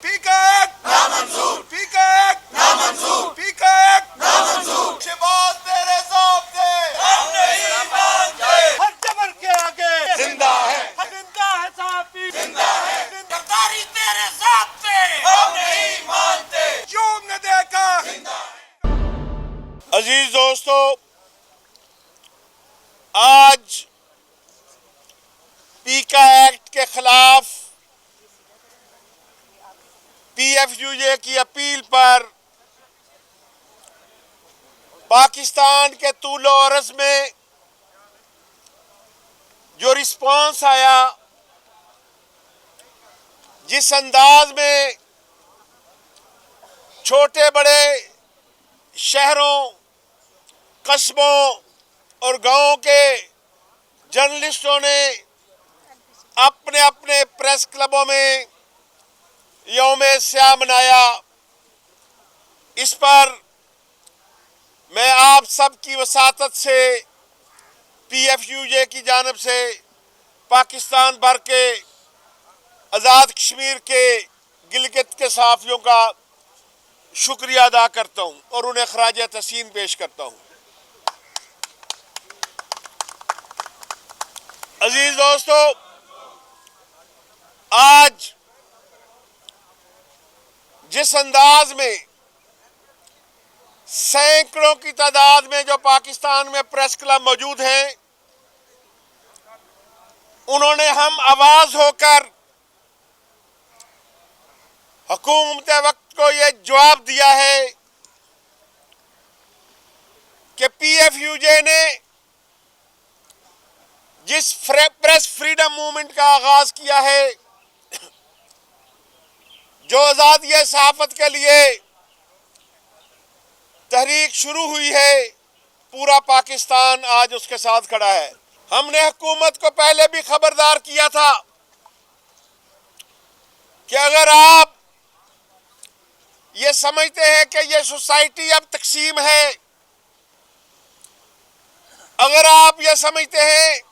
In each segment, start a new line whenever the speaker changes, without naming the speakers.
पीकैक नामंजूर, पीकैक नामंजूर, पीकैक नामंजूर। शहबाज तेरे ज़ाब्ते हम नहीं मानते।
हर जबर के आगे
जिंदा है,
जिंदा है साहबी,
जिंदा है। गद्दारी तेरे ज़ाब्ते हम नहीं मानते। क्यों न देखा जिंदा है। अजीज दोस्तों, आज पीका एक्ट के खिलाफ पीएफयूजे की अपील पर पाकिस्तान के तूलो अर्ज़ में जो रिस्पॉन्स आया, जिस अंदाज में छोटे बड़े शहरों, कस्बों और गांवों के जर्नलिस्टों ने अपने अपने प्रेस क्लबों में यौम-ए स्याह मनाया, इस पर मैं आप सब की वसातत से पीएफयूजे की जानिब से पाकिस्तान भर के आज़ाद कश्मीर के गिलगित के सहाफ़ियों का शुक्रिया अदा करता हूँ और उन्हें खराज तहसीन पेश करता हूँ। अजीज दोस्तों, आज जिस अंदाज में सैकड़ों की तादाद में जो पाकिस्तान में प्रेस क्लब मौजूद हैं, उन्होंने हम आवाज होकर हुकूमत वक्त को ये जवाब दिया है कि पीएफयूजे ने जिस प्रेस फ्रीडम मूवमेंट का आगाज किया है, जो आज़ादी सहाफ़त के लिए तहरीक शुरू हुई है, पूरा पाकिस्तान आज उसके साथ खड़ा है। हमने हुकूमत को पहले भी खबरदार किया था कि अगर आप ये समझते हैं कि ये सोसाइटी अब तकसीम है, अगर आप ये समझते हैं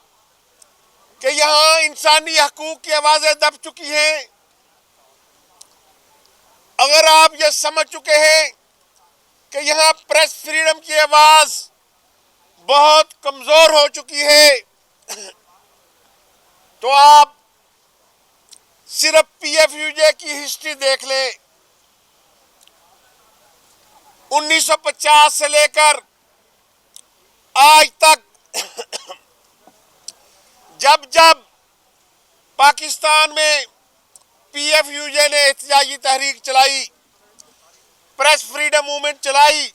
कि यहाँ इंसानी हकूक की आवाज़ें दब चुकी हैं, अगर आप ये समझ चुके हैं कि यहाँ प्रेस फ्रीडम की आवाज़ बहुत कमज़ोर हो चुकी है, तो आप सिर्फ पीएफयूजे की हिस्ट्री देख लें। 1950 से लेकर आज तक जब जब पाकिस्तान में पीएफयूजे ने एहतजाजी तहरीक चलाई, प्रेस फ्रीडम मूवमेंट चलाई,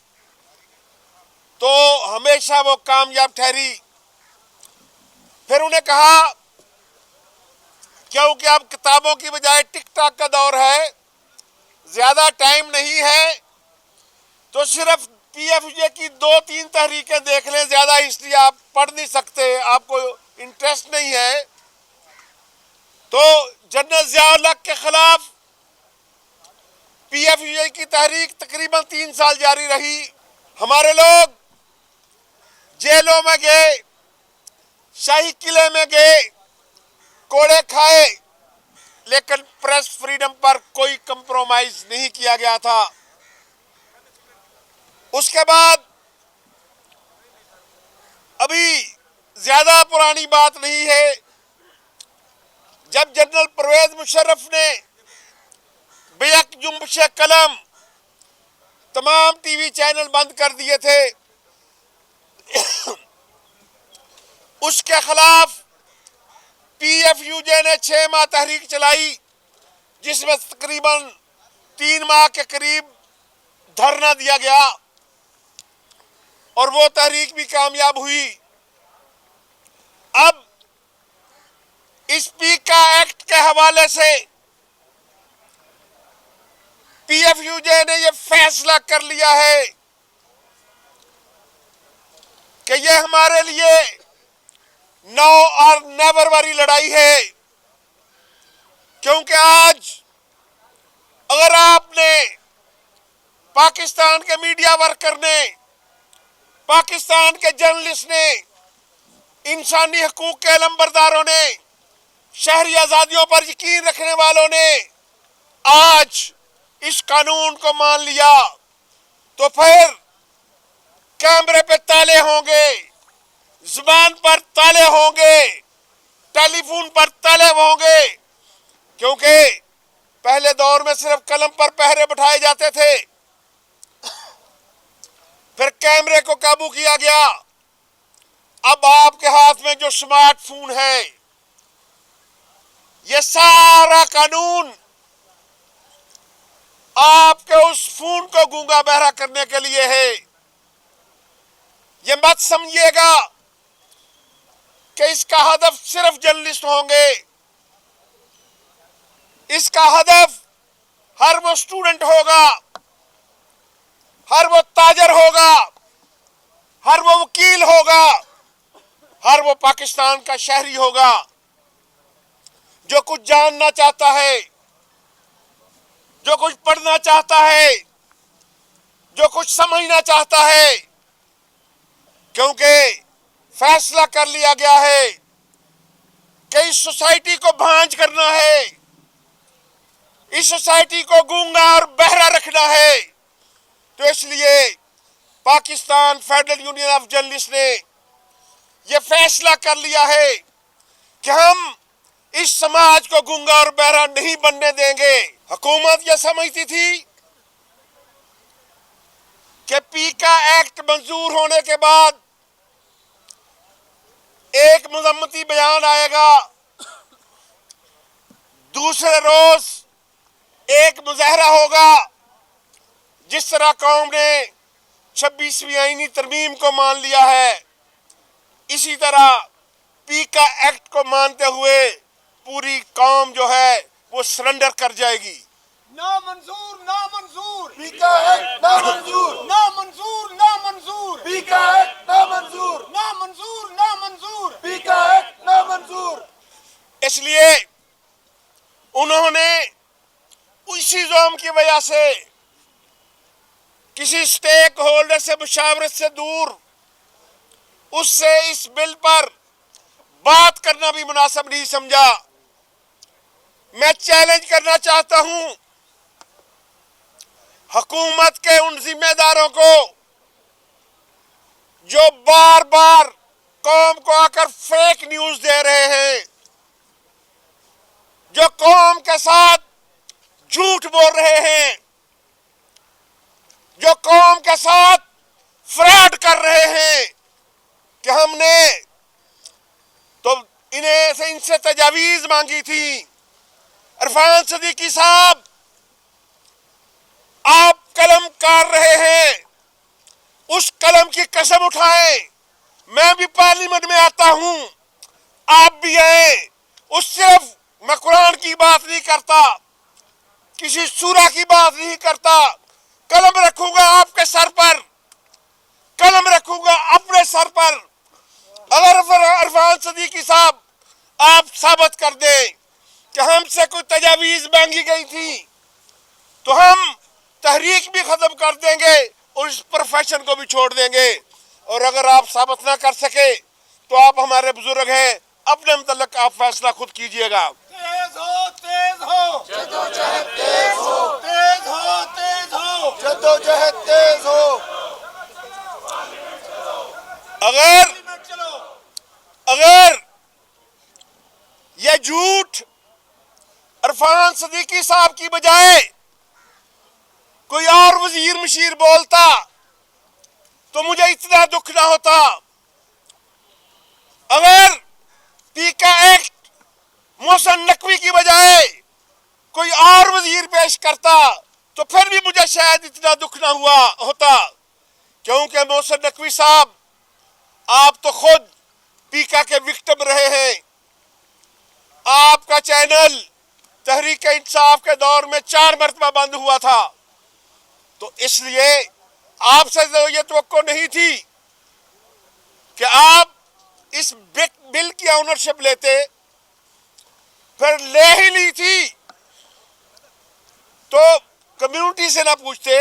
तो हमेशा वो कामयाब ठहरी। फिर उन्हें कहा क्योंकि अब किताबों की बजाय टिकटॉक का दौर है, ज़्यादा टाइम नहीं है, तो सिर्फ पीएफयूजे की 2-3 तहरीकें देख लें, ज़्यादा हिस्ट्री आप पढ़ नहीं सकते, आपको इंटरेस्ट नहीं है। तो जनरल ज़िया-उल-हक के खिलाफ पीएफयूजे की तहरीक तकरीबन 3 साल जारी रही। हमारे लोग जेलों में गए, शाही किले में गए, कोड़े खाए, लेकिन प्रेस फ्रीडम पर कोई कंप्रोमाइज नहीं किया गया था। उसके बाद अभी ज्यादा पुरानी बात नहीं है, जब जनरल परवेज मुशर्रफ ने बेहक जुम्बिश कलम तमाम टीवी चैनल बंद कर दिए थे, उसके खिलाफ पीएफयूजे ने 6 माह तहरीक चलाई, जिसमें तकरीबन 3 माह के करीब धरना दिया गया और वो तहरीक भी कामयाब हुई। अब इस पीका एक्ट के हवाले से पीएफयूजे ने ये फैसला कर लिया है कि ये हमारे लिए नो और नेवर वाली लड़ाई है, क्योंकि आज अगर आपने पाकिस्तान के मीडिया वर्कर ने, पाकिस्तान के जर्नलिस्ट ने, इंसानी हकूक के अलंबरदारों ने, शहरी आज़ादियों पर यकीन रखने वालों ने आज इस कानून को मान लिया तो फिर कैमरे पे ताले होंगे, जुबान पर ताले होंगे, टेलीफोन पर ताले होंगे, क्योंकि पहले दौर में सिर्फ कलम पर पहरे बिठाए जाते थे, फिर कैमरे को काबू किया गया। अब आपके हाथ में जो स्मार्टफोन है, ये सारा कानून आपके उस फोन को गूंगा बहरा करने के लिए है। ये मत समझिएगा कि इसका हदफ सिर्फ जर्नलिस्ट होंगे। इसका हदफ हर वो स्टूडेंट होगा, हर वो ताजर होगा, हर वो वकील होगा, हर वो पाकिस्तान का शहरी होगा जो कुछ जानना चाहता है, जो कुछ पढ़ना चाहता है, जो कुछ समझना चाहता है, क्योंकि फैसला कर लिया गया है कि इस सोसाइटी को भांज करना है, इस सोसाइटी को गूंगा और बहरा रखना है। तो इसलिए Pakistan federal union of journalist ने यह फैसला कर लिया है कि हम इस समाज को गूंगा और बहरा नहीं बनने देंगे। हुकूमत यह समझती थी कि पीका एक्ट मंजूर होने के बाद एक मजम्मती बयान आएगा, दूसरे रोज एक मुजाहरा होगा। जिस तरह कौम ने 26वीं आईनी तरमीम को मान लिया है, इसी तरह पीका एक्ट को मानते हुए पूरी कौम जो है वो सरेंडर कर जाएगी।
ना मंजूर, ना मंजूर,
पीका एक्ट ना मंजूर,
ना मंजूर, ना मंजूर,
पीका एक्ट ना मंजूर,
ना मंजूर, ना मंजूर,
पीका एक्ट ना मंजूर।
इसलिए उन्होंने उसी जोम की वजह से किसी स्टेक होल्डर से मुशावरत से दूर उससे इस बिल पर बात करना भी मुनासिब नहीं समझा। मैं चैलेंज करना चाहता हूं हुकूमत के उन जिम्मेदारों को जो बार बार कौम को आकर फेक न्यूज दे रहे हैं, जो कौम के साथ झूठ बोल रहे हैं, जो कौम के साथ फ्रॉड कर रहे हैं कि हमने तो इनसे तजावीज मांगी थी। इरफान सदीकी साहब, आप कलम काट रहे हैं, उस कलम की कसम उठाएं। मैं भी पार्लियामेंट में आता हूं, आप भी आए। उस सिर्फ मैं कुरान की बात नहीं करता, किसी सूरा की बात नहीं करता। कलम रखूंगा आपके सर पर, कलम रखूंगा अपने सर पर। अगर इरफान सदीकी साहब आप साबित कर दें कि हमसे कोई तजावीज मांगी गई थी, तो हम तहरीक भी खत्म कर देंगे और इस प्रोफेशन को भी छोड़ देंगे। और अगर आप साबित ना कर सके तो आप हमारे बुजुर्ग हैं, अपने मुतल्लिक आप फैसला खुद कीजिएगा।
तेज हो, तेज हो,
जद्दोजहद तेज हो,
तेज हो, तेज हो,
जद्दोजहद तेज हो।
अगर यह झूठ इरफान सदीकी साहब की बजाय कोई और वजीर मशीर बोलता तो मुझे इतना दुख ना होता। अगर पीका एक्ट मोहसिन नकवी की बजाय कोई और वजीर पेश करता तो फिर भी मुझे शायद इतना दुख ना हुआ होता, क्योंकि मोहसिन नकवी साहब, आप तो खुद पीका के विक्टिम रहे हैं। आपका चैनल तहरीक इंसाफ के दौर में 4 मरतबा बंद हुआ था, तो इसलिए आपसे ये तवक्को नहीं थी कि आप इस बिल की ऑनरशिप लेते, फिर ले ही ली थी तो कम्युनिटी से ना पूछते।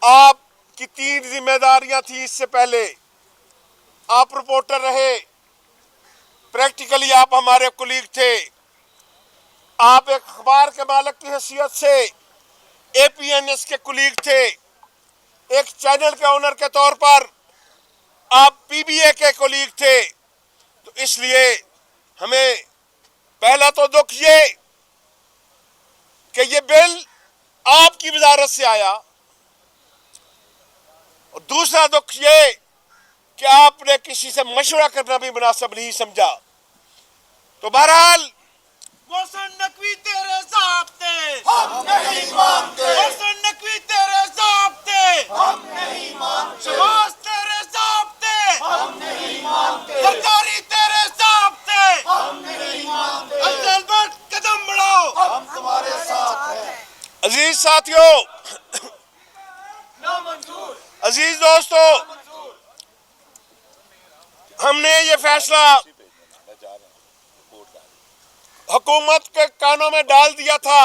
आपकी 3 जिम्मेदारियां थी इससे पहले। आप रिपोर्टर रहे, प्रैक्टिकली आप हमारे कुलीग थे, आप एक अखबार के मालिक की हैसियत से APNS के कुलीग थे, एक चैनल के ओनर के तौर पर आप PBA के कुलीग थे, तो इसलिए हमें पहला तो दुख ये कि ये बिल आपकी वजारत से आया, और दूसरा दुख ये कि आपने किसी से मशवरा करना भी मुनासिब नहीं समझा। तो बहरहाल
मोहसिन नकवी तेरे ज़ाब्ते
हम नहीं मानते,
मोहसिन नकवी तेरे ज़ाब्ते
हम नहीं मानते,
शहबाज तेरे ज़ाब्ते
हम नहीं मानते,
सरकारी तेरे ज़ाब्ते
हम नहीं मानते।
अफजल भट्ट कदम बढ़ाओ,
हम तुम्हारे साथ हैं।
अजीज साथियों,
नामंजूर,
अजीज दोस्तों, हमने ये फैसला हुकूमत के कानों में डाल दिया था,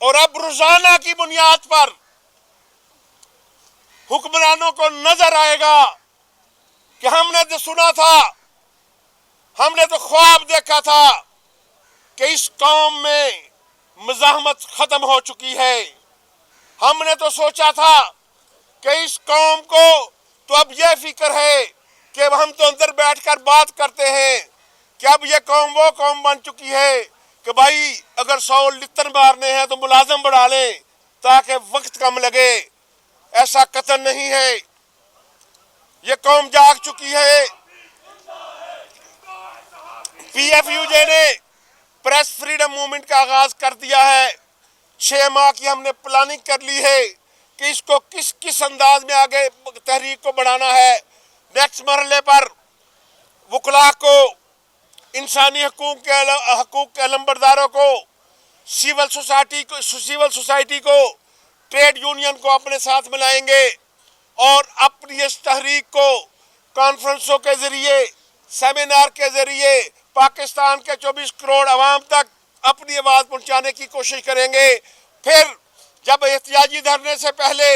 और अब रोजाना की बुनियाद पर हुक्मरानों को नजर आएगा कि हमने तो सुना था, हमने तो ख्वाब देखा था कि इस कौम में मज़ाहमत खत्म हो चुकी है। हमने तो सोचा था कि इस कौम को तो अब यह फिक्र है कि हम तो अंदर बैठकर बात करते हैं कि अब यह कौम वो कौम बन चुकी है कि भाई अगर 100 लित्तन मारने हैं तो मुलाजम बढ़ा लें ताकि वक्त कम लगे। ऐसा कतन नहीं है, ये कौम जाग चुकी है। PFUJ ने प्रेस फ्रीडम मूवमेंट का आगाज कर दिया है। 6 माह की हमने प्लानिंग कर ली है कि इसको किस किस अंदाज में आगे तहरीक को बढ़ाना है। नेक्स्ट मरहले पर वकला को, इंसानी हकूक के अलंबरदारों को, सिविल सोसाइटी को, ट्रेड यूनियन को अपने साथ मिलाएंगे और अपनी इस तहरीक को कॉन्फ्रेंसों के जरिए, सेमिनार के जरिए पाकिस्तान के 24 करोड़ अवाम तक अपनी आवाज़ पहुंचाने की कोशिश करेंगे। फिर जब एहतियाजी धरने से पहले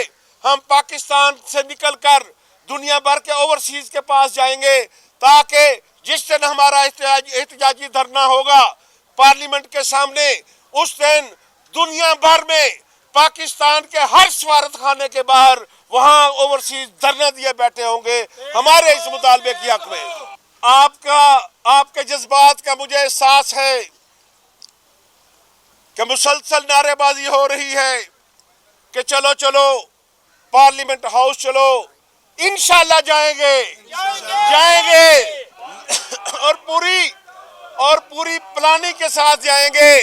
हम पाकिस्तान से निकलकर दुनिया भर के ओवरसीज के पास जाएंगे ताकि जिस दिन हमारा एहतियाजी धरना होगा पार्लियामेंट के सामने, उस दिन दुनिया भर में पाकिस्तान के हर सफारत खाने के बाहर वहां ओवरसीज धरना दिए बैठे होंगे हमारे इस मुतालबे की हक में। आपके जज्बात का मुझे एहसास है कि मुसलसल नारेबाजी हो रही है कि चलो चलो पार्लियामेंट हाउस चलो, इंशाल्लाह जाएंगे और पूरी प्लानिंग के साथ जाएंगे,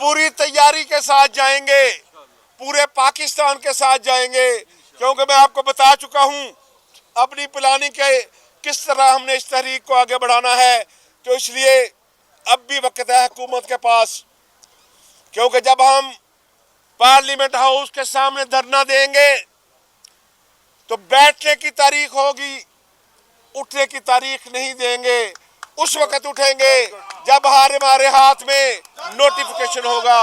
पूरी तैयारी के साथ जाएंगे, पूरे पाकिस्तान के साथ जाएंगे, क्योंकि मैं आपको बता चुका हूं अपनी प्लानिंग के किस तरह हमने इस तहरीक को आगे बढ़ाना है। तो इसलिए अब भी वक्त है हुकूमत के पास, क्योंकि जब हम पार्लियामेंट हाउस के सामने धरना देंगे तो बैठने की तारीख होगी, उठने की तारीख नहीं देंगे। उस वक्त उठेंगे जब हमारे हाथ में नोटिफिकेशन होगा।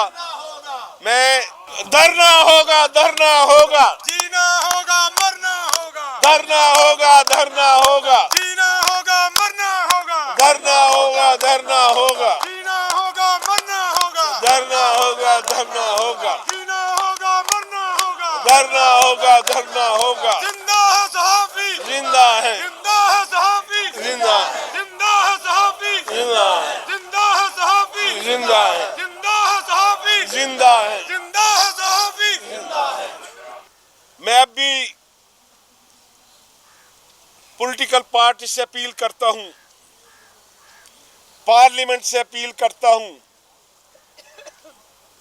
मैं धरना होगा, धरना होगा,
जीना होगा, मरना होगा,
धरना होगा, धरना होगा,
जीना होगा, मरना होगा,
धरना होगा, धरना होगा,
जीना होगा, मरना होगा,
धरना होगा, धरना होगा,
जीना होगा, मरना होगा,
धरना होगा, धरना होगा।
जिंदा है सहाफी,
जिंदा है,
जिंदा है सहाफी,
जिंदा,
जिंदा है सहाफी,
जिंदा,
जिंदा है सहाफी,
जिंदा है,
जिंदा है सहाफी,
जिंदा है।
जिंदा है सहाफी।
मैं अब भी पॉलिटिकल पार्टी से अपील करता हूं, पार्लियामेंट से अपील करता हूं,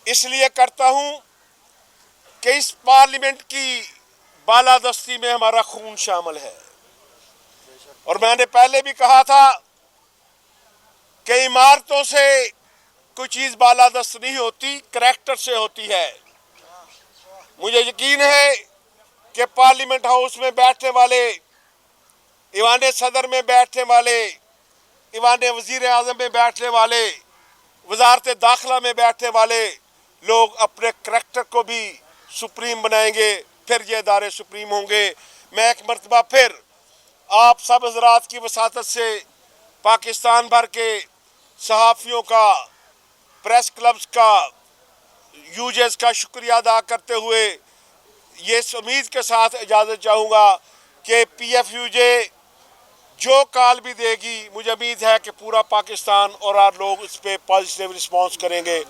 इसलिए करता हूं कि इस पार्लियामेंट की बालादस्ती में हमारा खून शामिल है। और मैंने पहले भी कहा था कि इमारतों से कोई चीज बालादस्त नहीं होती, करैक्टर से होती है। मुझे यकीन है कि पार्लियामेंट हाउस में बैठने वाले, ईवान सदर में बैठने वाले, ईवान वजीर आज़म में बैठने वाले, वजारत दाखिला में बैठने वाले लोग अपने करैक्टर को भी सुप्रीम बनाएंगे, फिर ये इदारे सुप्रीम होंगे। मैं एक मरतबा फिर आप सब हजरात की वसातत से पाकिस्तान भर के सहाफ़ियों का, प्रेस क्लब्स का, यूजर्स का शुक्रिया अदा करते हुए ये उम्मीद के साथ इजाज़त चाहूँगा कि PFUJ जो कॉल भी देगी, मुझे उम्मीद है कि पूरा पाकिस्तान और लोग इस पर पॉजिटिव रिस्पॉन्स करेंगे।